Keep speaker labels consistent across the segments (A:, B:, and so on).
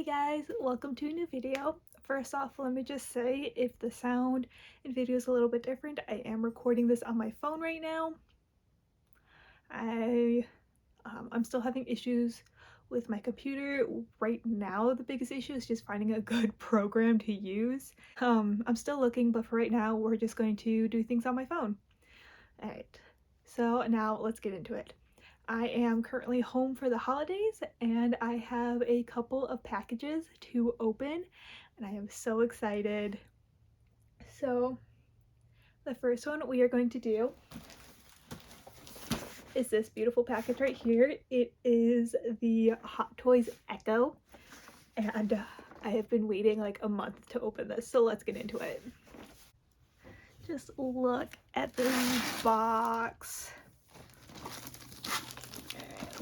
A: Hey guys, welcome to a new video. First off, let me just say if the sound and video is a little bit different, I am recording this on my phone right now. I'm still having issues with my computer right now. The biggest issue is just finding a good program to use. I'm still looking, but for right now, we're just going to do things on my phone. Alright, so now let's get into it. I am currently home for the holidays and I have a couple of packages to open and I am so excited. So the first one we are going to do is this beautiful package right here. It is the Hot Toys Echo and I have been waiting like a month to open this, so let's get into it. Just look at this box.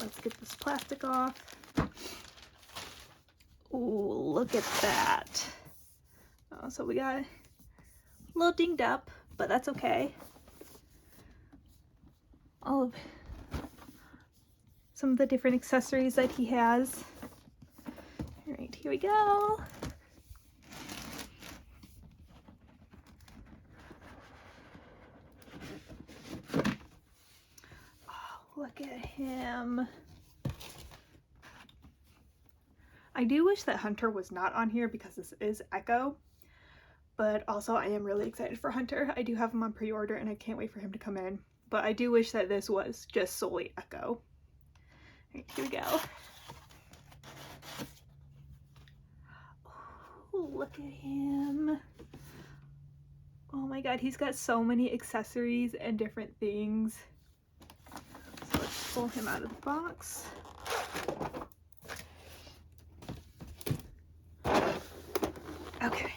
A: Let's get this plastic off. Ooh, look at that. Oh, so we got a little dinged up, but that's okay. All of some of the different accessories that he has. All right, here we go. Oh, look at him. I do wish that Hunter was not on here because this is Echo, but also I am really excited for Hunter. I do have him on pre-order and I can't wait for him to come in, but I do wish that this was just solely Echo. All right, here we go. Oh, look at him. Oh my god, he's got so many accessories and different things. So let's pull him out of the box. Okay.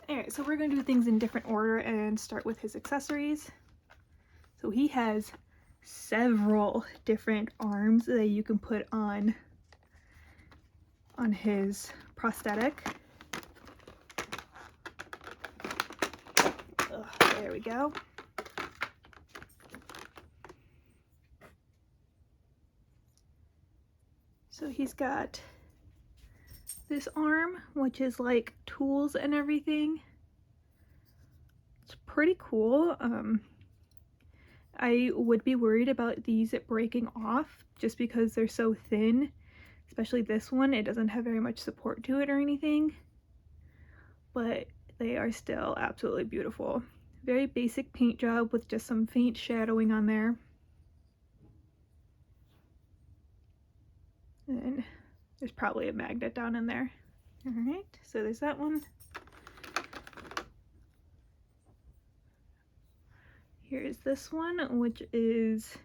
A: Alright, so we're going to do things in different order and start with his accessories. So he has several different arms that you can put on his prosthetic. There we go. So he's got this arm, which is like tools and everything. It's pretty cool. I would be worried about these breaking off just because they're so thin, especially this one. It doesn't have very much support to it or anything, but they are still absolutely beautiful. Very basic paint job with just some faint shadowing on there. And there's probably a magnet down in there. Alright, so there's that one. Here's this one, which is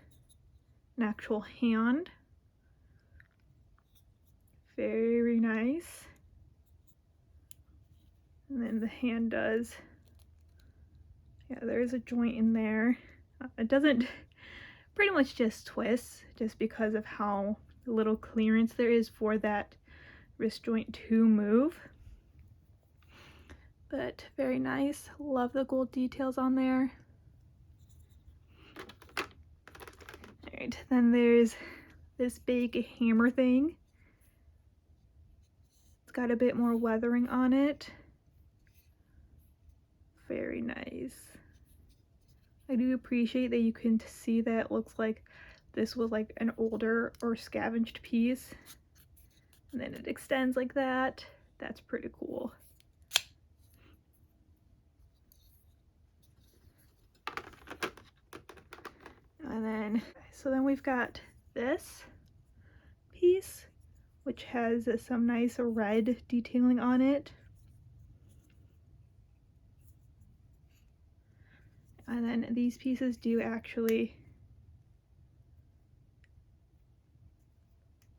A: an actual hand. Very nice. And then the hand does, yeah, there's a joint in there. It doesn't, pretty much just twists just because of how little clearance there is for that wrist joint to move. But very nice. Love the gold details on there. Alright, then there's this big hammer thing. It's got a bit more weathering on it. Very nice. I do appreciate that you can see that it looks like this was like an older or scavenged piece. And then it extends like that. That's pretty cool. And then, so then we've got this piece, which has some nice red detailing on it. And then these pieces do actually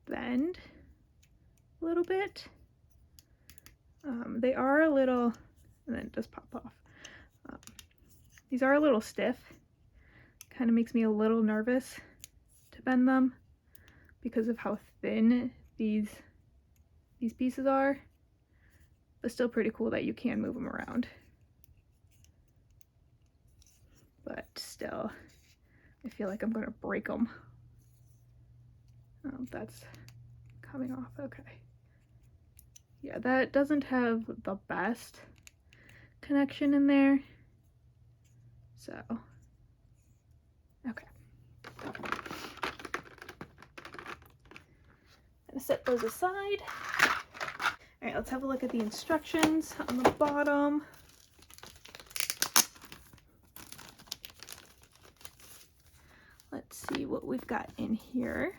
A: bend a little bit. They are a little, and then just pop off. These are a little stiff. Kind of makes me a little nervous to bend them because of how thin these pieces are. but still pretty cool that you can move them around. But still, I feel like I'm gonna break them. Oh, that's coming off. Okay. Yeah, that doesn't have the best connection in there. So, okay. I'm gonna set those aside. All right, let's have a look at the instructions on the bottom. Let's see what we've got in here.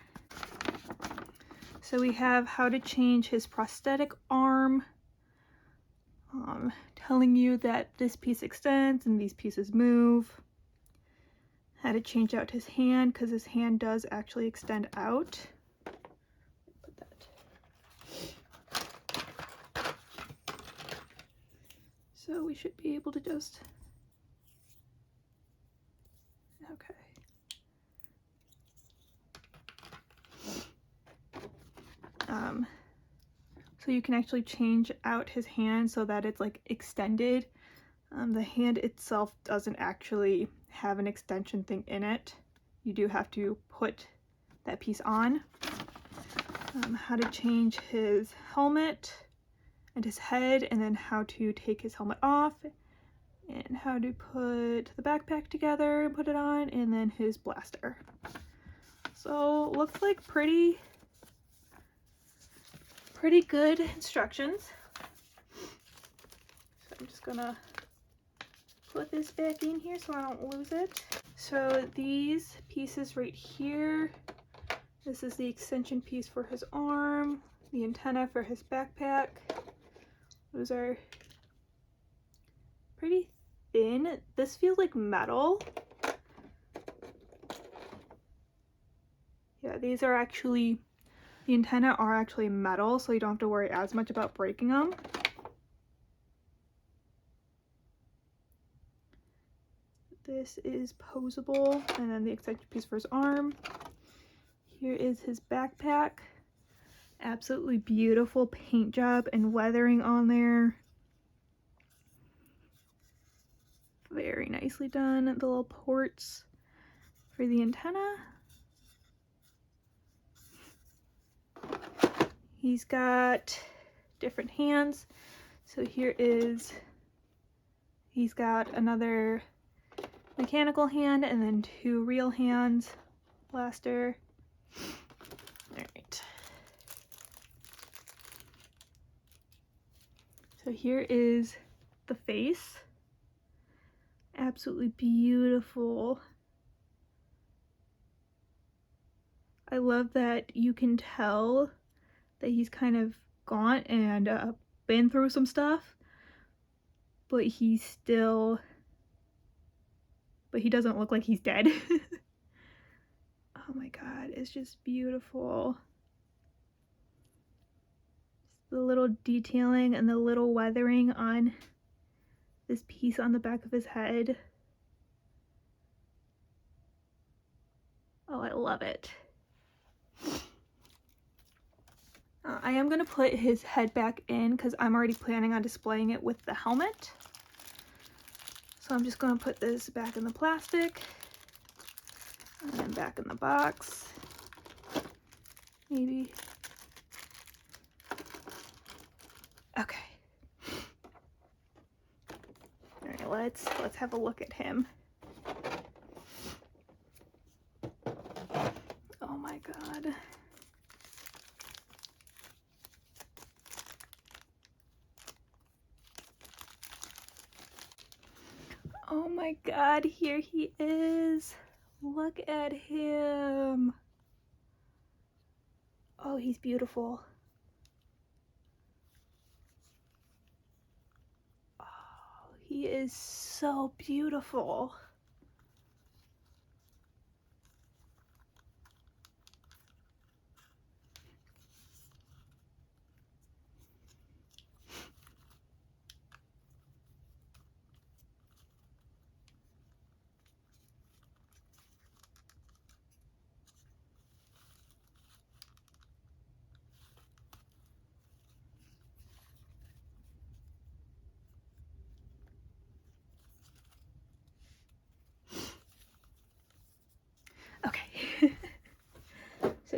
A: So we have how to change his prosthetic arm, telling you that this piece extends and these pieces move. How to change out his hand, because his hand does actually extend out. Put that. So we should be able to just, okay. So you can actually change out his hand so that it's like extended. The hand itself doesn't actually have an extension thing in it. You do have to put that piece on. How to change his helmet and his head, and then how to take his helmet off, and how to put the backpack together and put it on, and then his blaster. So looks like pretty good instructions. So I'm just gonna put this back in here so I don't lose it. So these pieces right here, this is the extension piece for his arm, the antenna for his backpack. Those are pretty thin. This feels like metal. Yeah, these are actually, the antenna are actually metal, so you don't have to worry as much about breaking them. This is posable, and then the extension piece for his arm. Here is his backpack. Absolutely beautiful paint job and weathering on there. Very nicely done. The little ports for the antenna. He's got different hands. So here is, he's got another mechanical hand and then two real hands. Blaster. All right. So here is the face. Absolutely beautiful. I love that you can tell that he's kind of gaunt and been through some stuff, but he doesn't look like he's dead. Oh my god, it's just beautiful. The little detailing and the little weathering on this piece on the back of his head. Oh, I love it. I am going to put his head back in because I'm already planning on displaying it with the helmet. So I'm just going to put this back in the plastic and then back in the box. Maybe. Okay. All right, let's have a look at him. Oh my god. Oh my god, here he is. Look at him. Oh, he's beautiful. Oh, he is so beautiful.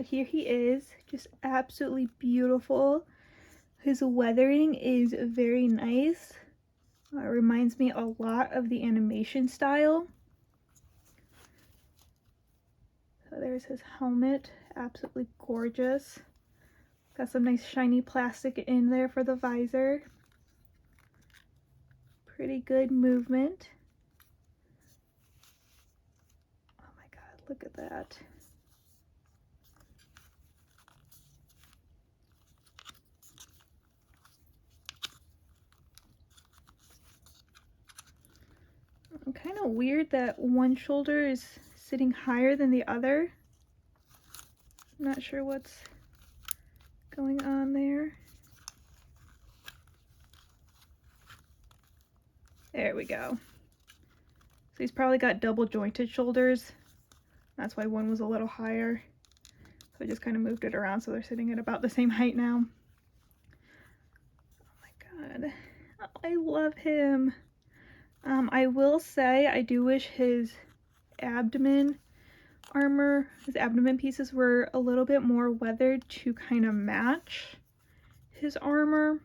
A: here he is, just absolutely beautiful. His weathering is very nice. It reminds me a lot of the animation style. So there's his helmet, absolutely gorgeous. Got some nice shiny plastic in there for the visor. Pretty good movement. Oh my god, look at that. Kind of weird that one shoulder is sitting higher than the other. Not sure what's going on there. There we go. So he's probably got double jointed shoulders. That's why one was a little higher. So I just kind of moved it around so they're sitting at about the same height now. Oh my god. Oh, I love him. I will say I do wish his abdomen pieces were a little bit more weathered to kind of match his armor.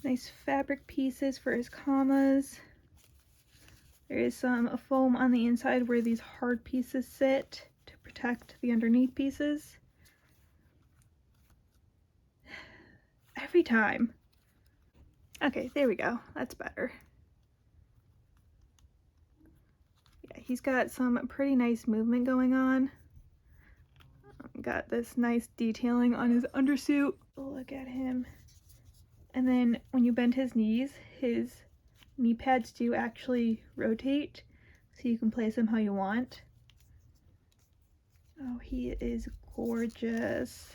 A: Nice fabric pieces for his commas. There is some foam on the inside where these hard pieces sit to protect the underneath pieces. Every time. Okay, there we go. That's better. Yeah, he's got some pretty nice movement going on. Got this nice detailing on his undersuit. Look at him. And then when you bend his knees, his knee pads do actually rotate, so you can place them how you want. Oh, he is gorgeous.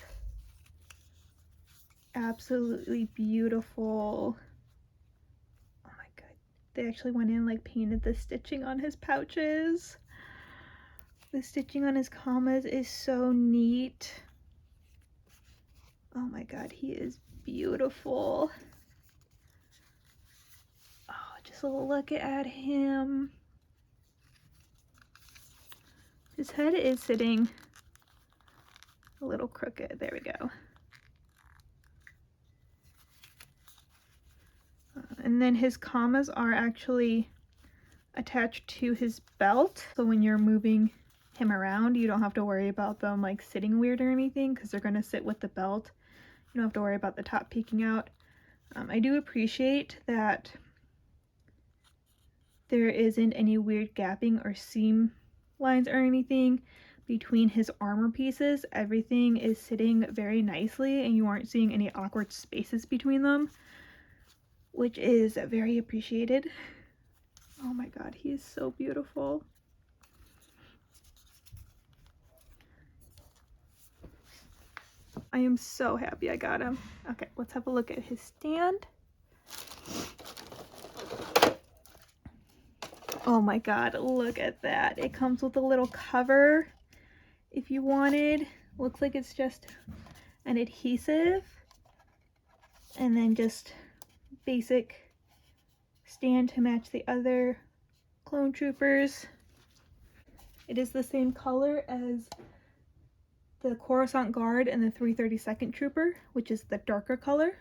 A: Absolutely beautiful. Oh my god. They actually went in like painted the stitching on his pouches. The stitching on his commas is so neat. Oh my god, he is beautiful. Oh, just look at him. His head is sitting a little crooked. There we go. And then his commas are actually attached to his belt. So when you're moving him around, you don't have to worry about them like sitting weird or anything because they're going to sit with the belt. You don't have to worry about the top peeking out. I do appreciate that there isn't any weird gapping or seam lines or anything between his armor pieces. Everything is sitting very nicely and you aren't seeing any awkward spaces between them, which is very appreciated. Oh my god, he is so beautiful. I am so happy I got him. Okay, let's have a look at his stand. Oh my god, look at that. It comes with a little cover if you wanted. Looks like it's just an adhesive. And then just basic stand to match the other clone troopers. It is the same color as the Coruscant Guard and the 332nd Trooper, which is the darker color.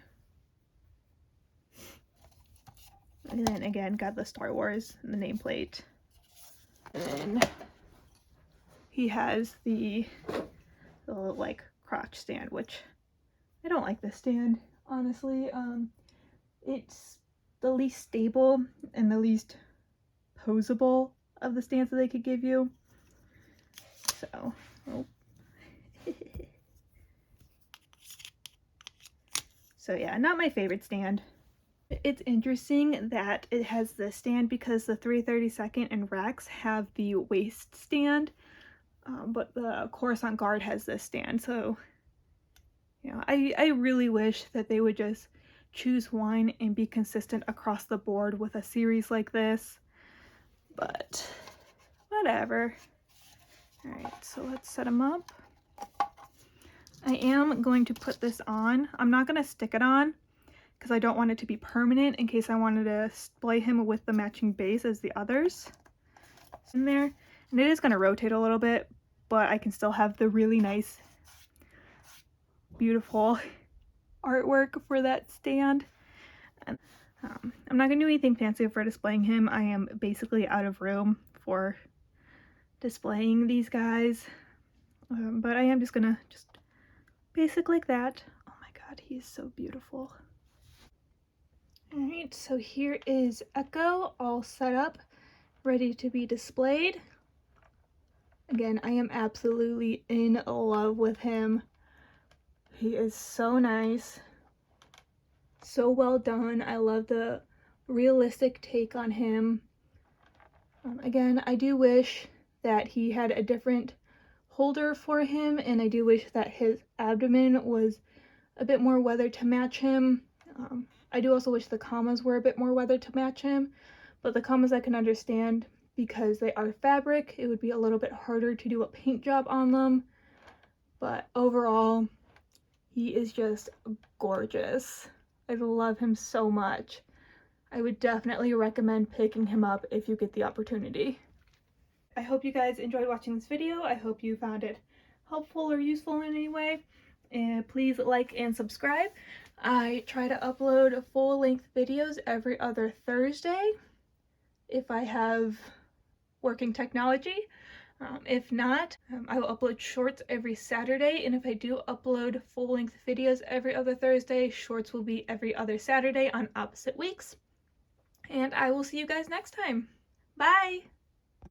A: And then again, got the Star Wars and the nameplate. And he has the little like crotch stand, which I don't like this stand, honestly. It's the least stable and the least posable of the stands that they could give you. So, oh. So yeah, not my favorite stand. It's interesting that it has the stand because the 332nd and Rex have the waist stand, but the Coruscant Guard has this stand. So, you know, I really wish that they would just choose one and be consistent across the board with a series like this, but whatever. All right, so let's set them up. I am going to put this on. I'm not going to stick it on because I don't want it to be permanent in case I wanted to display him with the matching base as the others in there. And it is going to rotate a little bit, but I can still have the really nice, beautiful artwork for that stand. And I'm not going to do anything fancy for displaying him. I am basically out of room for displaying these guys. But I am just going to basic like that. Oh my god, he's so beautiful. Alright, so here is Echo all set up, ready to be displayed. Again, I am absolutely in love with him. He is so nice, so well done. I love the realistic take on him. Again, I do wish that he had a different holder for him, and I do wish that his abdomen was a bit more weathered to match him. I do also wish the commas were a bit more weathered to match him, but the commas I can understand because they are fabric. It would be a little bit harder to do a paint job on them, but overall, he is just gorgeous. I love him so much. I would definitely recommend picking him up if you get the opportunity. I hope you guys enjoyed watching this video. I hope you found it helpful or useful in any way. And please like and subscribe. I try to upload full-length videos every other Thursday if I have working technology. If not, I will upload shorts every Saturday, and if I do upload full-length videos every other Thursday, shorts will be every other Saturday on opposite weeks. And I will see you guys next time. Bye!